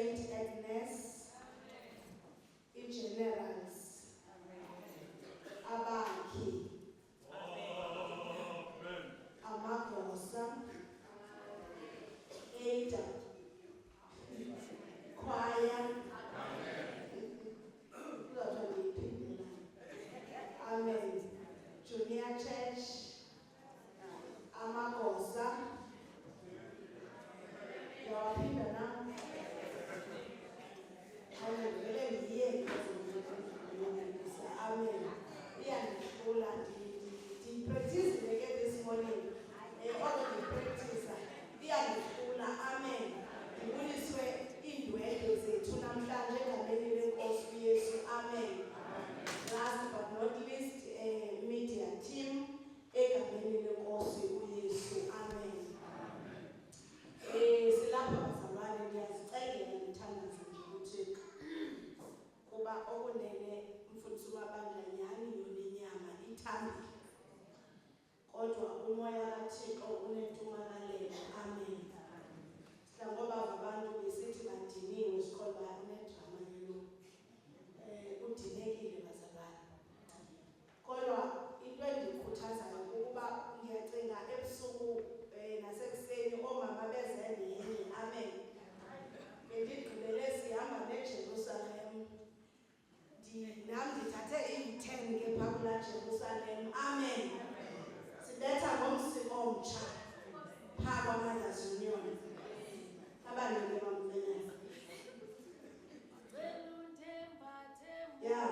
Saint Agnes, i-generals, abakhi, amagosa, Ada, choir, amen, junior church, amagosa, yawaphinda na, amen, vele ndiye amen, iyandishula ndipractice ke this morning, already practice, iyandishula, amen, ndibuliswe iindwendwe zethu namhlanje egameni lenkosi uYesu, amen. Last but not least, media team egameni lenkosi uYesu, amen. Silapha bazalwane, ndiyazicela ndithandaze nje uThixo kuba okunene umfundisi wamabandla nyhani yonenyama ithambile, kodwa umoya kaThixo unentumakalelo, amen. Ngoba abantu besithi badiniwe sikholwa unedrama yelo udinekile bazalwane, kodwa into endikhuthazayo ukuba ngiyacinga ebusuku nasekuseni omama bezenyenye, amen. Bendigqibele sihamba neJerusalem, nam ndithathe i-10 ke phaa kulaa Jerusalem, amen. Sibetha ngomsiko omtsha phaa kwaMothers Union. Abanele bamfenyana. Yeah.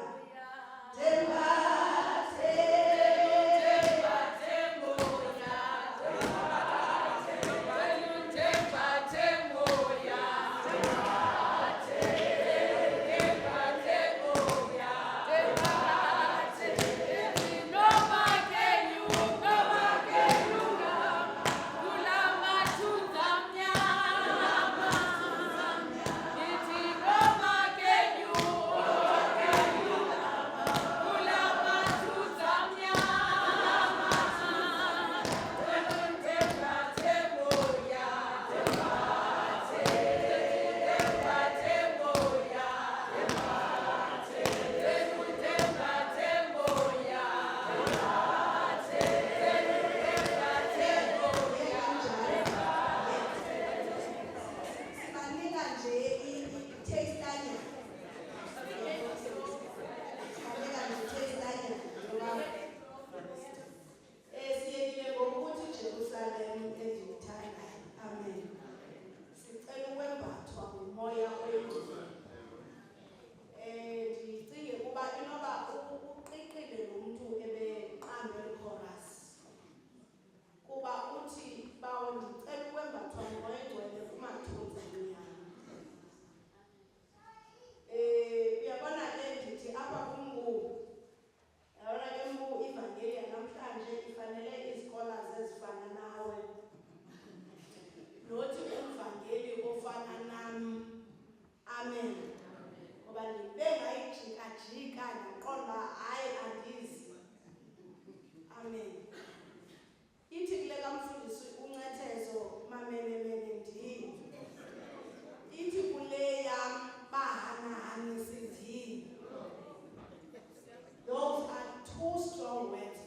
Those are two strong words,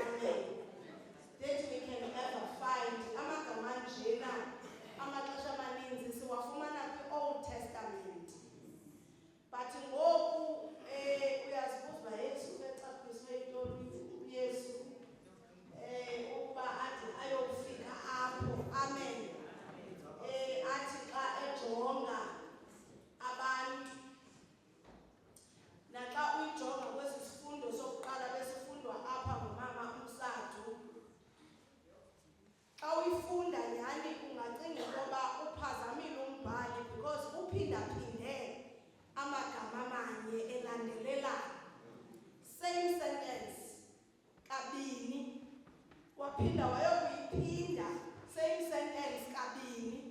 amen. That we can ever find. Amagama njena, amaxesha amaninzi siwafumana kwi-Old Testament. But ngoku uyazibuza Yesu ecaphiswe intoni uYesu ukuba athi ayofika apho, amen. Athi xa ejonga abantu, naxa uyijonga kwesi sifundo sokuqala besifundwa apha ngumama uMsathu, xa uyifunda nyhani ungacinga ukuba uphazamile umbhali because uphindaphinde amagama amanye elandelelana. Same sentence kabini, waphinda wayokuyiphinda same sentence kabini.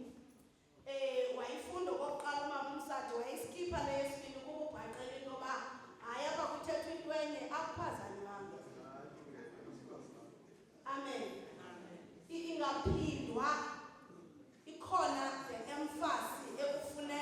Wayifunda okokuqala umama uMsathu wayiskipha leyesibini kuba ubhaqele into yoba hayi apha kuthethwa into enye akuphazanywanga, amen. Ingaphindwa, ikhona the emphasis ekufuneka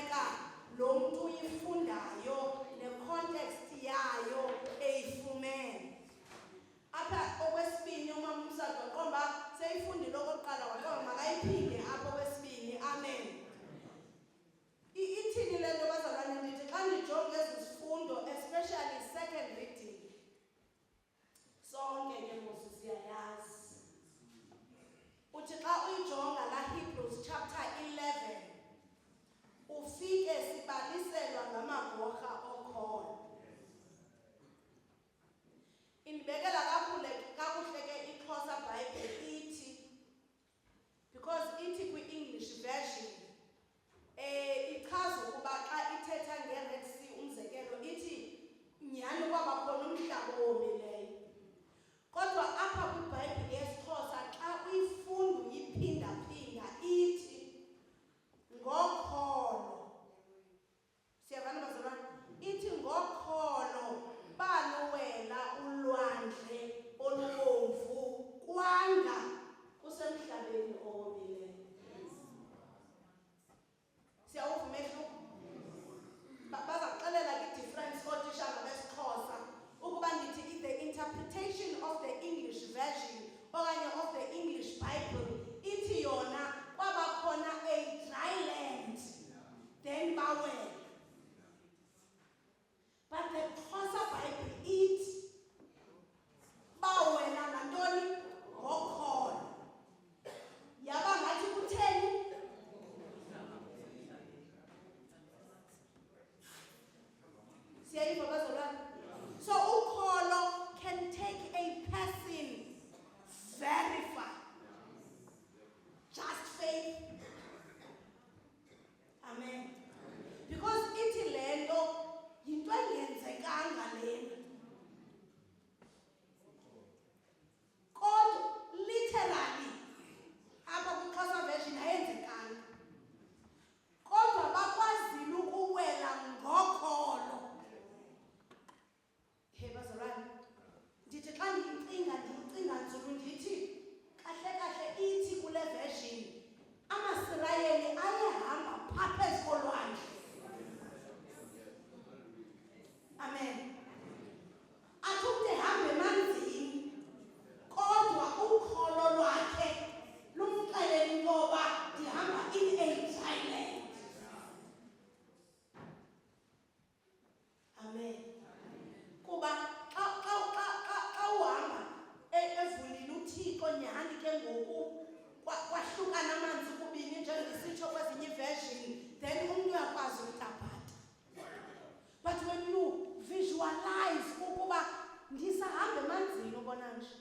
ndisahamba emanzini ubona nje.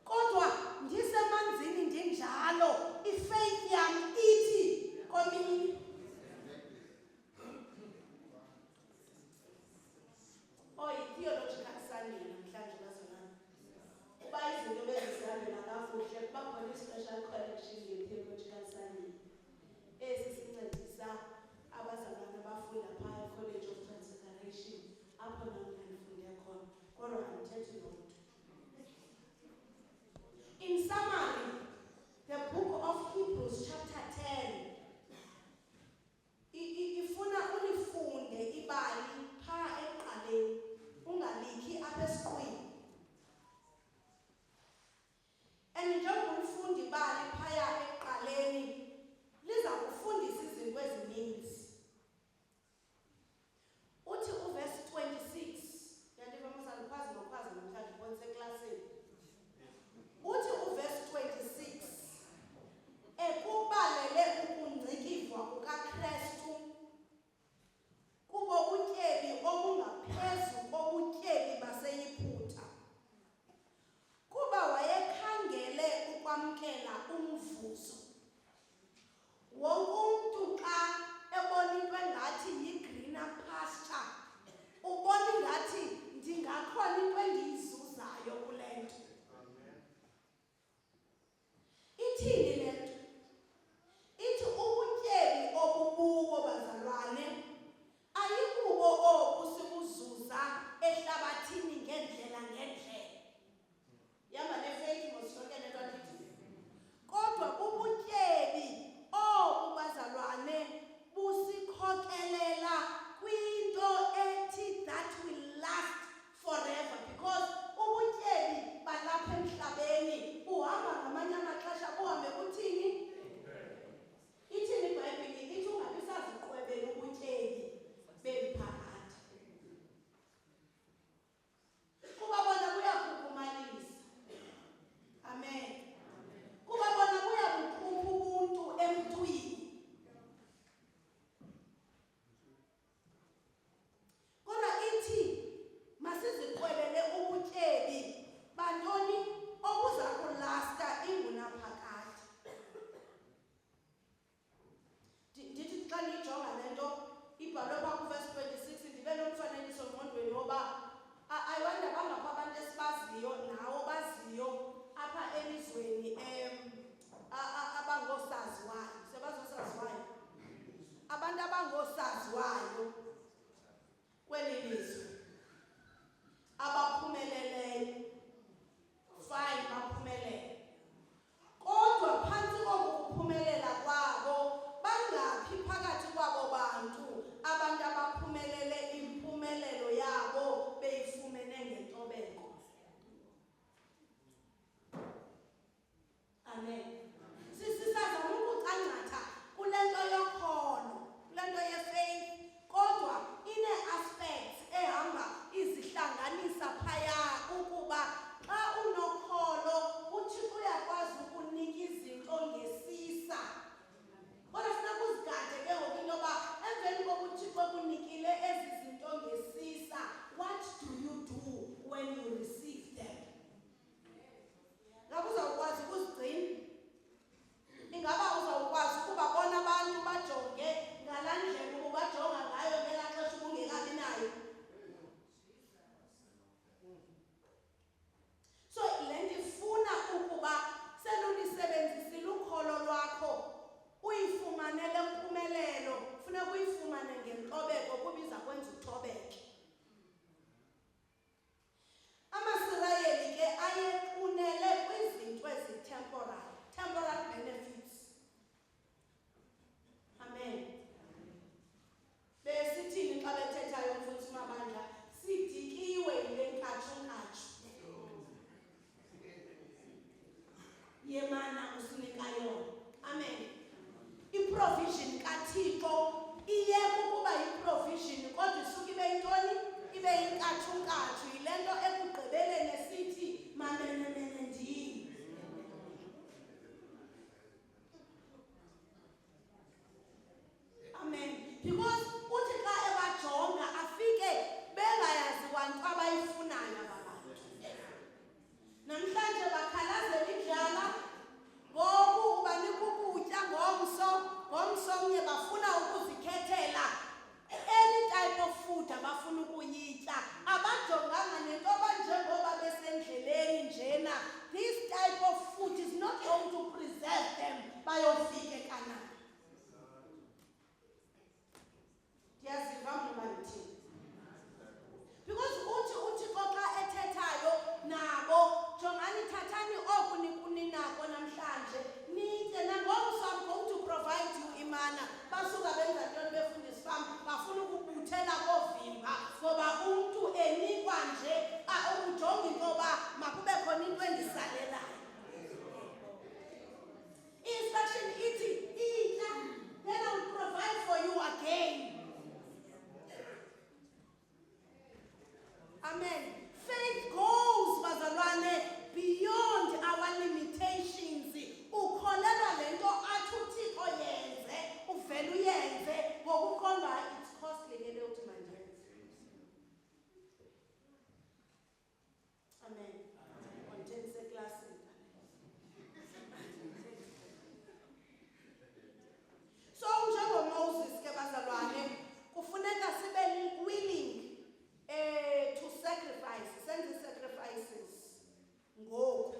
Kodwa ndisemanzini ndinjalo, ifaith yami ithi komini. Theological Sunday namhlanje bazalwane. Kuba izinto bezisihambela kakuhle, kuba khona i-special collection ye-Theological Sunday esisincedisa abazalwane abafunda phaya College of Transfiguration apho nami ngifunde khona. Kodwa andithethi loo nto. In summary, the book of Hebrews chapter 10 ifuna ulifunde ibali phaa ekuqaleni, ungalikhi apha esiqwini. And njengoba ulifunde ibali phaya ekuqaleni, liza kufundisa izinto ezininzi. Uthi uverse 26, yandiva msandikwazi nokwazi namhlanje ubonise eklasini. Uthi uverse 26, ekubalele ukungcikivwa kukaKristu kubo butyebi obungaphezu kobutyebi baseyiphutha, kuba wayekhangele ukwamkela umvuzo. Wonke umntu xa ebona into engathi yi-greener pasture, ubona ingathi ndingakhona into endiyizuzayo kule nto. Ithini le nto? Ithi ubutyebi obububo bazalwane ayikubo obu sibuzuza ehlabathini ngendlela. Yamba nefaith mosonke le nto ndithi. Kodwa ubutyebi obu bazalwane busikhokelela kwinto ethi that will last forever, because ubutyebi balapha emhlabeni buhamba ngamanye amaxesha buhambe kuthini? Ithini iBhayibhile? Ithi ungabi saziqwebela ubutyebi beliphakathi. Kuba bona buyakhukumalisa. Amen. Kuba bona buyabukhupha ubuntu emntwini. Kodwa ithi masiziqwebele ubutyebi bantoni obuza kulasta ingunaphakade. Ndithi xa ndiyijonga le nto ibhalwe phaa kuverse 26 ndibe nomfanekiso ngqondweni woba I wonder bangapha abantu esibaziyo nawo baziyo apha elizweni abangoosaziwayo. Sebazosaziwayo? Abantu abangoosaziwayo kweli lizwe abaphumeleleyo, fine baphumelele. Kodwa phantsi koku kuphumelela kwabo bangaphi phakathi kwabo bantu abantu abaphumelele impumelelo yabo beyifumene ngentobeko? Amen. Sisazama ukucangcatha kule nto yokholo, kule nto yefaith, kodwa ine-aspects ehamba izihlanganisa phaya ukuba xa unokholo uThixo uyakwazi ukunika izinto ngesisa. Kodwa funeka uzigade ke ngoku into yoba emveni kokuba uThixo ekunikile ezi zinto ngesisa, what do you do when you receive them? Ingaba uzawukwazi ukuzigcina? Ingaba uzawukwazi ukubabona abantu bajonge ngalaa ndlela ubajonga ngayo ngelaa xesha ubungekabi nayo? So le nto ifuna ukuba selulisebenzisile ukholo lwakho uyifumanele mpumelelo, funeka uyifumane ngentobeko kuba iza kwenza uthobeke. Amasirayeli ke ayequnele kwizinto ezi-temporal benefits. Amen. Besithini xa bethethayo mfundisi mabandla? Sidikiwe yile nkatshu-nkatshu yemana usinika yona. Amen. I-provision kaThixo iyeka ukuba yi-provision kodwa isuke ibe yintoni? Ibe yinkatshu-nkatshu. Yile nto ekugqibeleni esithi mamenemene ndini. Amen. Because uthi xa ebajonga afike bengayazi kwanto abayifuna yoyikekana. Ndiyaziva mna ndithini. Because uthi xa ethethayo nabo jongani thathani oku ninako namhlanje nitye nangoku so I'm going to provide you imana. Basuka benza ntoni befundisa fam bafuna ukubuthela koovimba ngoba umntu enikwa nje ukujonga into yoba makube khona into endisalelayo. Instruction ithi itya then I will provide for you again. Amen. Faith goes, bazalwane, beyond our limitations. Ukholelwa lento athi uThixo yenze, uvela uyenze ngokuqonda it's costly ke leyo uthi manjenze. Amen. Content seclassini. So njengoMoses ke bazalwane, kufuneka sibe willing to sacrifice, send the sacrifices. Ngoku.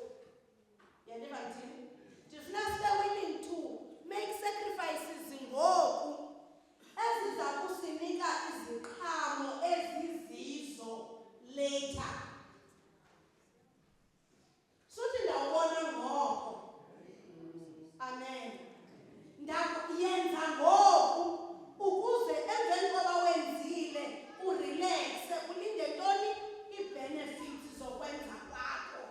Yandiva ndithini? Ndifuna sibe willing to make sacrifices ngoku eziza kusinika iziqhamo ezizizo later. Suthi ndawubona ngoko. Amen. Ndakuyenza ngoku ukuze emveni koba wenzile urelaxe ulinde ntoni ii-benefits zokwenza kwakho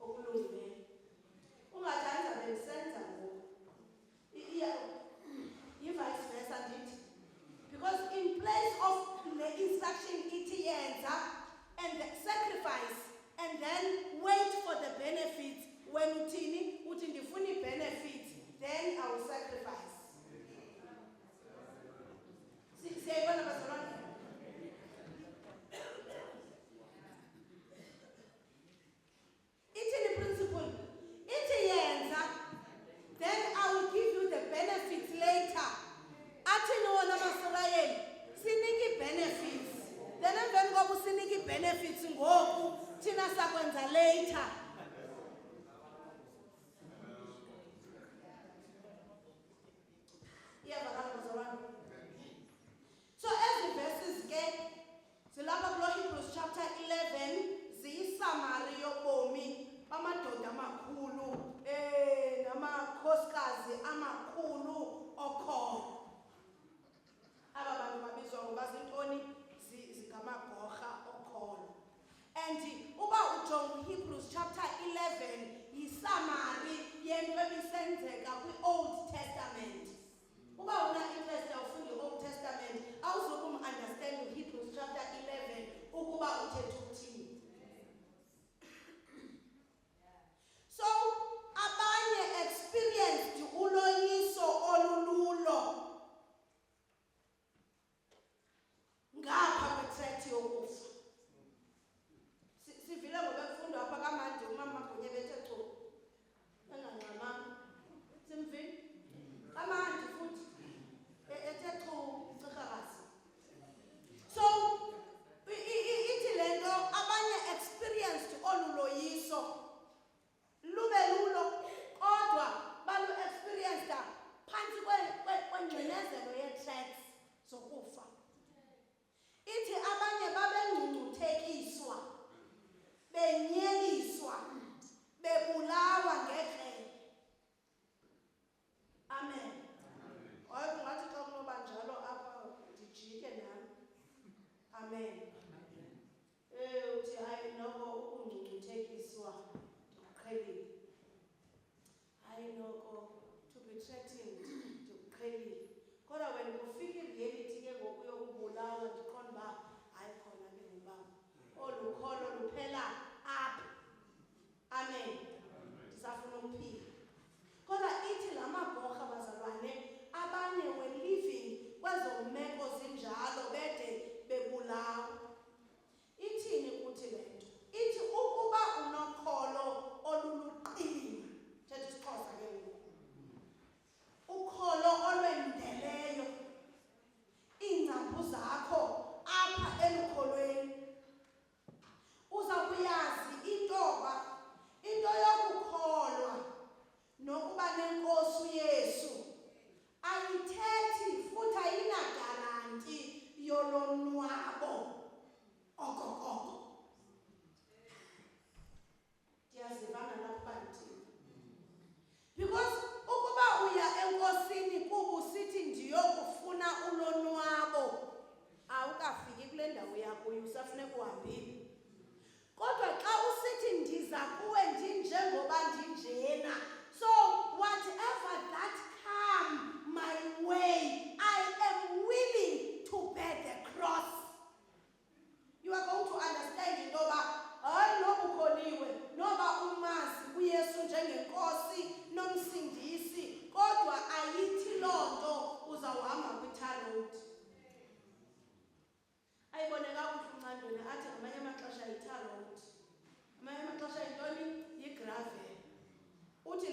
okulungileyo. Ungathanda bendisenza ngoku yi-vice versa ndithi, because in place of le instruction ithi yenza and sacrifice and then wait for the benefits, when uthini uthi ndifuna ii-benefits then I will sacrifice. kuwe ndinjengoba ndinjena. So whatever that come my way, I am willing to bear the cross. You are going to understand it over. Hayi noba ukholiwe, noba umazi uYesu njengenkosi nomsindisi, kodwa ayithi loo nto uzawuhamba kwi-tar road. Ayibone kakuhle uncandweni athi ngamanye amaxesha yi-tar road. Amanye amaxesha yintoni? Yi-gravel. Uthi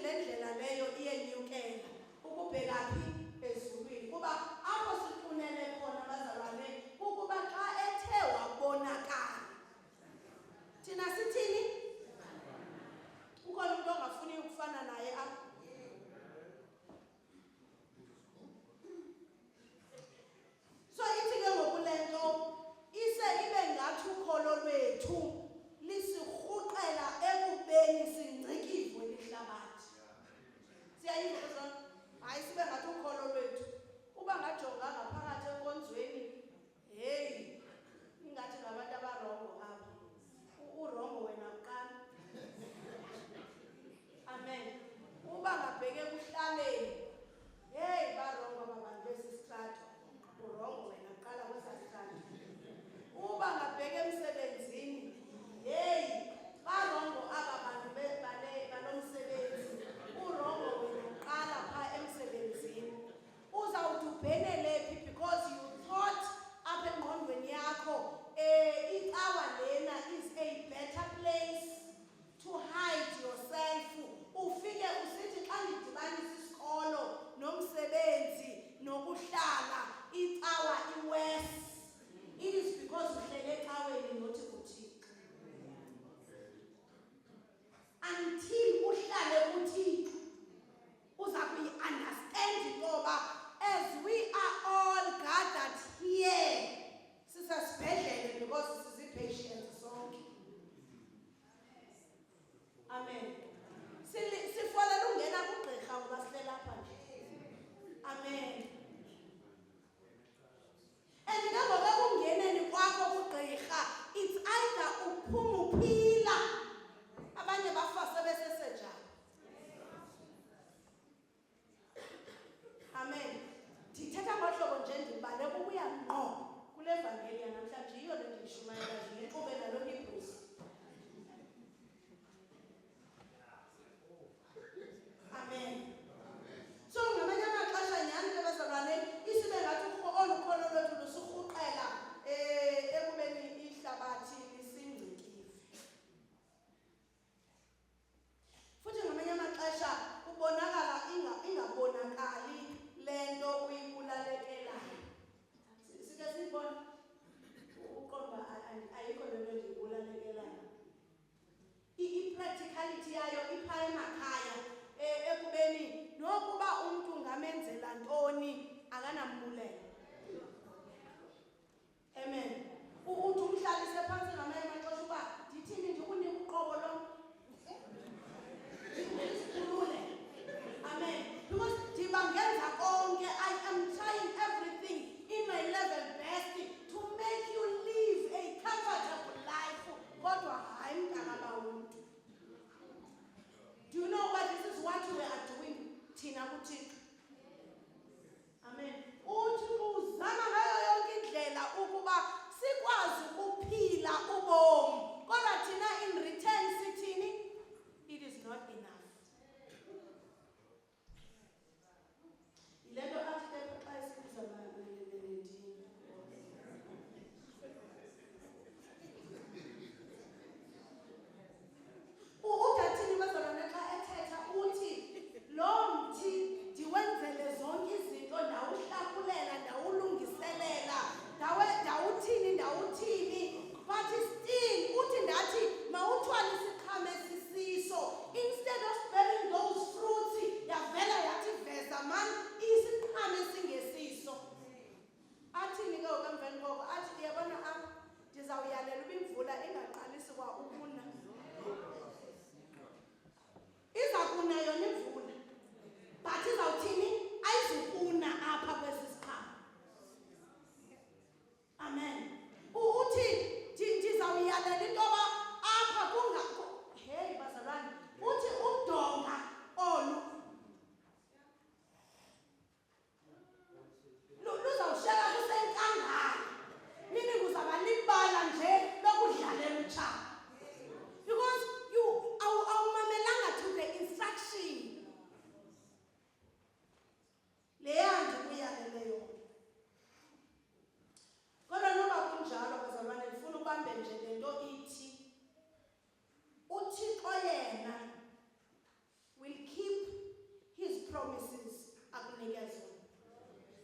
akunike zona.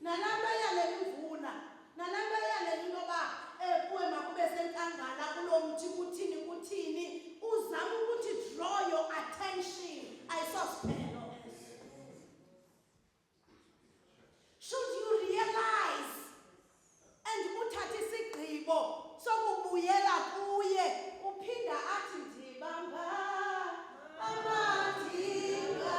Nalapho yalela imvula, nalapho yalela intoba kuwe makube senkangala kulo mthi kuthini uzama ukuthi draw your attention ayisosiphelo. Should you realize and uthathe isigqibo sokubuyela kuye uphinda athi ndibamba amadinga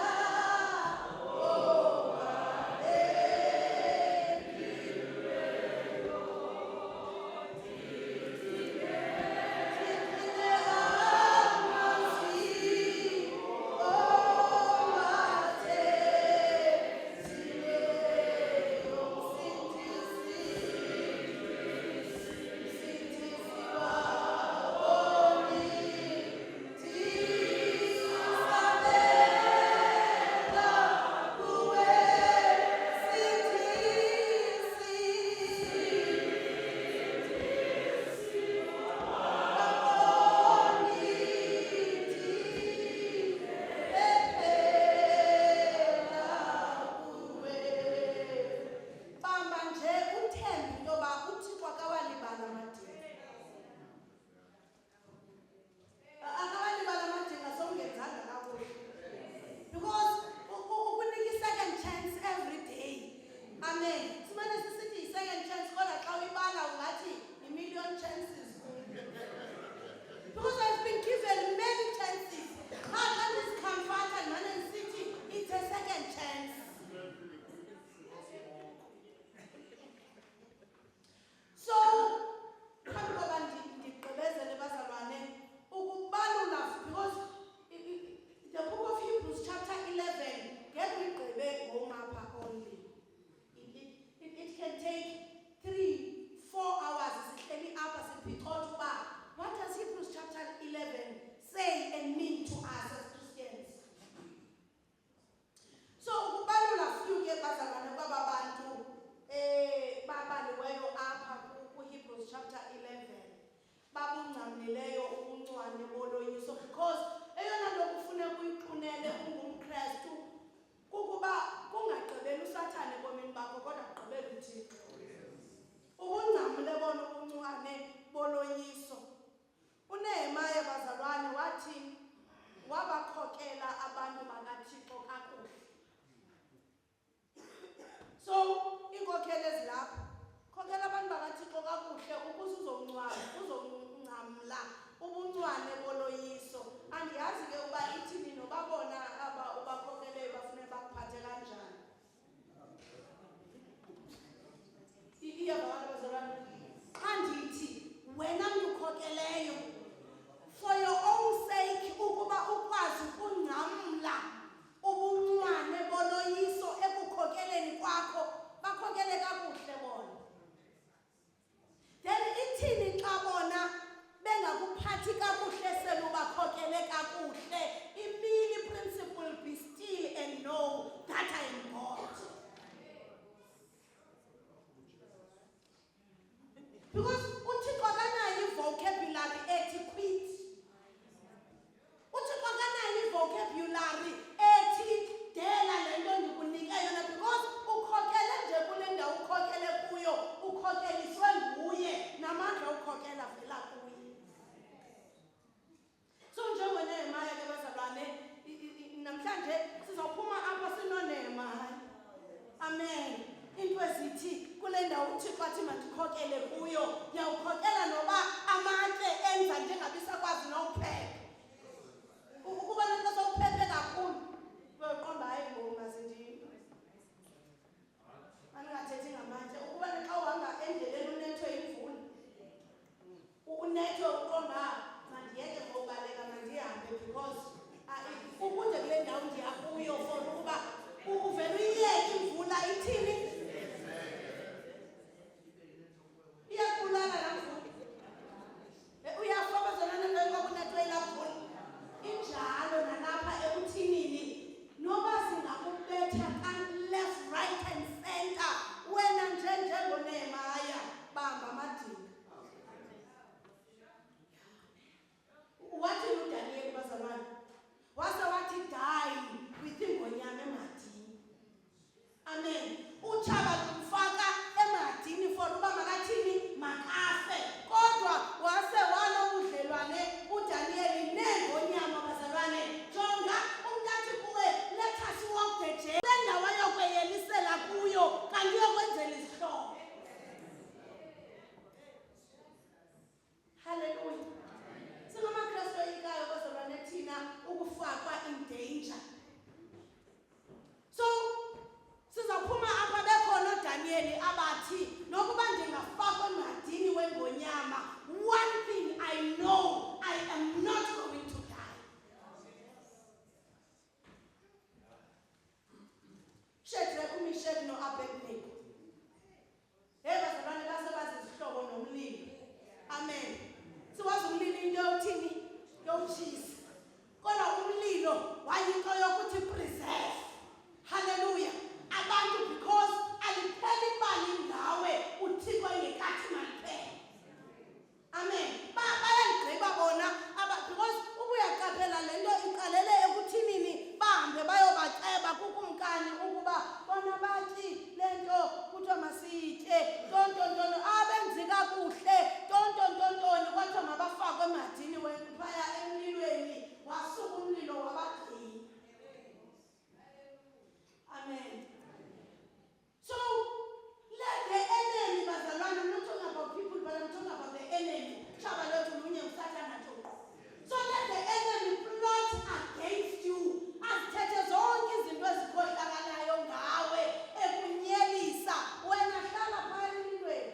for your own sake ukuba ukwazi ukungcamla ubunxwane boloyiso ekukhokeleni kwakho bakhokele kakuhle bona. Then ithini xa bona bengakuphathi kakuhle selubakhokele kakuhle? Imini principle, be still and know that I am God. Because uThixo akanayo vocabulary ethi quit. Uthixo akanayo vocabulary ethi dela lento ndikunike yona, because ukhokele nje kule ndawo ukhokele kuyo, ukhokeliswe nguye namandla ukhokela vela kuye. So njengoNehemiah ke bazalwane, namhlanje sizophuma apha sinoNehemiah. Amen. Into ezithi kule ndawo uThixo athi mandikhokele kuyo, yawukhokela noba amatye enza njengabisakwazi nokuphepha. Ukuba nento sokuphephe kakhulu uyoqonda hayi ngoma zindini angathethi ngamanje. Ukuba xa uhamba endleleni unethwe imvula, unethwe uqonda mandiyeke ngokubaleka mandihambe, because ukude kule ndawo ndiya kuyo for ukuba uvele uyiyeke imvula ithini iyabulala la mvula. Uyafobezana nento yokuba kunethwe ilapha uMeshaki no-Abednego. Hey bazalwane basebazi izihlobo nomlilo. Amen. Siwazi umlilo into yokuthini? Yokutshisa. Kodwa umlilo wayinto yokuthi preserve. Hallelujah. Abantu because alipheli ibali ngawe uThixo engekathi maliphele. Amen. Bayaligqiba bona because ubuyaqaphela lento iqalele ekuthinini bahambe bayobaceba kukumkani ukuba bona bathi lento kuthiwa masitye tontontoni abenzi kakuhle tontontontoni kwathiwa mabafakwe emadini phaya emlilweni wasuka umlilo wabagcina. Amen. So let the enemy, bazalwane, I'm not talking about people, but I'm talking about the enemy. So let the enemy plot against you. Azithethe zonke izinto ezikhohlakalayo ngawe ekunyelisa wena hlala phaya emlilweni.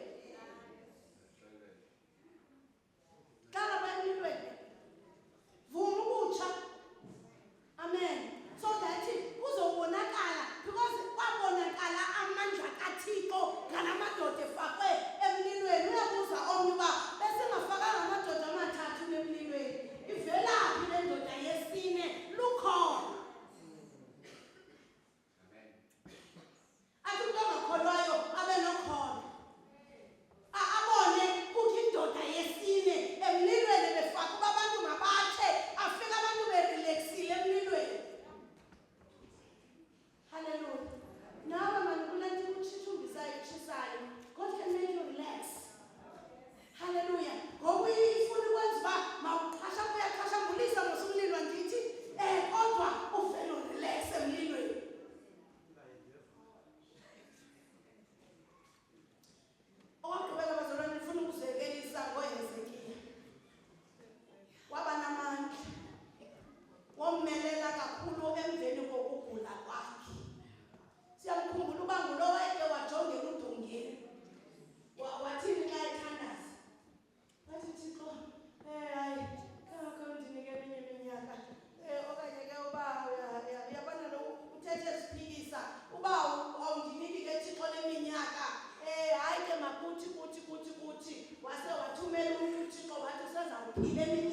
Hlala phaya emlilweni. Vuma ukutsha. Amen. So that kuzobonakala because kwabonakala amandla kaThixo ngalamadoda efakwe emlilweni. Uyabuza omnye uba besingafakanga amadoda amathathu emlilweni ivelaphi le ndoda yesine lukhona. Athi umuntu ongakholwayo abe nokhona. Abone kukho indoda yesine emlilweni befaka uba abantu mabatshe afika abantu berelaxile emlilweni. Hallelujah. Nawe mani kulento ikuthithumbisayo itshisayo. God can make you relax. Hallelujah. Ngoba ifuna ukwenza uba mawuqasha uyaqashambulisa ngosumlilo ndithi kodwa uvele urelax emlilweni. Okwaqhubeka bazalwane ndifuna ukuzekelisa ngoHezekiya. Waba namandla. Wommelela kakhulu emveni kokugula kwakhe. Siyamkhumbula uba ngulo wayeke wajongela udongeni. Wathini xa ethandaza? Wathi Thixo, hayi, kangakho ndinike eminye iminyaka. Okanye ke uba uyabona lo uthethe siphikisa. Uba awundiniki ke Thixo leminyaka. Hayi ke makuthi. Wase wathumela umuntu uThixo wathi usezawuphila eminyaka.